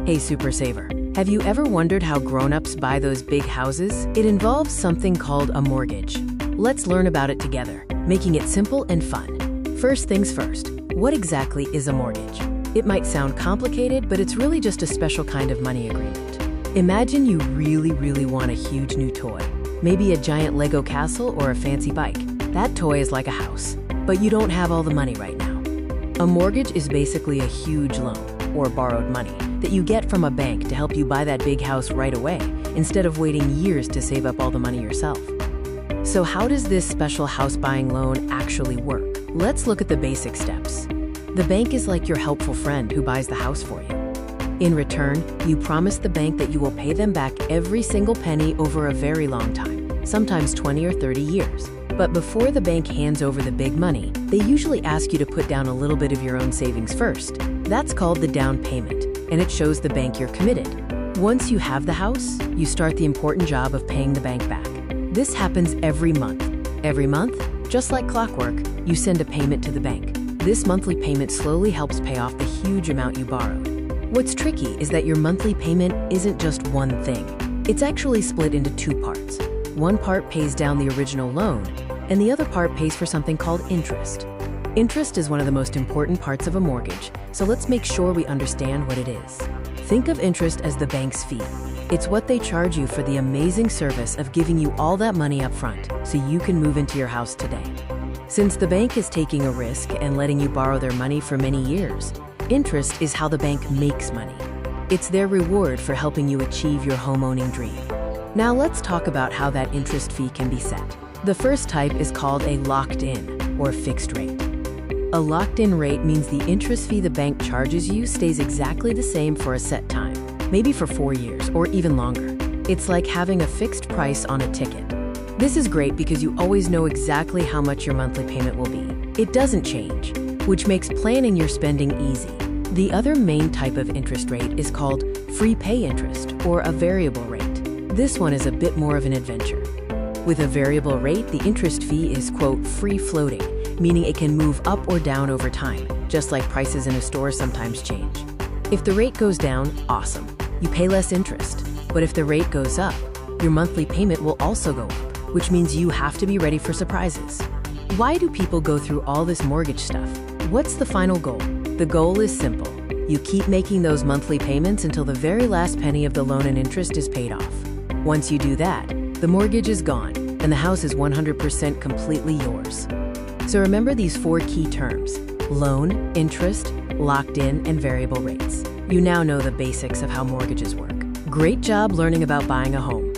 Hey Super Saver, have you ever wondered how grown-ups buy those big houses? It involves something called a mortgage. Let's learn about it together, making it simple and fun. First things first, what exactly is a mortgage? It might sound complicated, but it's really just a special kind of money agreement. Imagine you really want a huge new toy, maybe a giant Lego castle or a fancy bike. That toy is like a house, but you don't have all the money right now. A mortgage is basically a huge loan, or borrowed money, that you get from a bank to help you buy that big house right away, instead of waiting years to save up all the money yourself. So how does this special house buying loan actually work? Let's look at the basic steps. The bank is like your helpful friend who buys the house for you. In return, you promise the bank that you will pay them back every single penny over a very long time, sometimes 20 or 30 years. But before the bank hands over the big money, they usually ask you to put down a little bit of your own savings first. That's called the down payment, and it shows the bank you're committed. Once you have the house, you start the important job of paying the bank back. This happens every month. Every month, just like clockwork, you send a payment to the bank. This monthly payment slowly helps pay off the huge amount you borrowed. What's tricky is that your monthly payment isn't just one thing. It's actually split into two parts. One part pays down the original loan, and the other part pays for something called interest. Interest is one of the most important parts of a mortgage, so let's make sure we understand what it is. Think of interest as the bank's fee. It's what they charge you for the amazing service of giving you all that money up front, so you can move into your house today. Since the bank is taking a risk and letting you borrow their money for many years, interest is how the bank makes money. It's their reward for helping you achieve your homeowning dream. Now let's talk about how that interest fee can be set. The first type is called a locked-in or fixed rate. A locked-in rate means the interest fee the bank charges you stays exactly the same for a set time, maybe for 4 years or even longer. It's like having a fixed price on a ticket. This is great because you always know exactly how much your monthly payment will be. It doesn't change, which makes planning your spending easy. The other main type of interest rate is called free pay interest or a variable rate. This one is a bit more of an adventure. With a variable rate, the interest fee is, quote, free floating, meaning it can move up or down over time, just like prices in a store sometimes change. If the rate goes down, awesome, you pay less interest. But if the rate goes up, your monthly payment will also go up, which means you have to be ready for surprises. Why do people go through all this mortgage stuff? What's the final goal? The goal is simple. You keep making those monthly payments until the very last penny of the loan and interest is paid off. Once you do that, the mortgage is gone, and the house is 100% completely yours. So remember these 4 key terms: loan, interest, locked in, and variable rates. You now know the basics of how mortgages work. Great job learning about buying a home.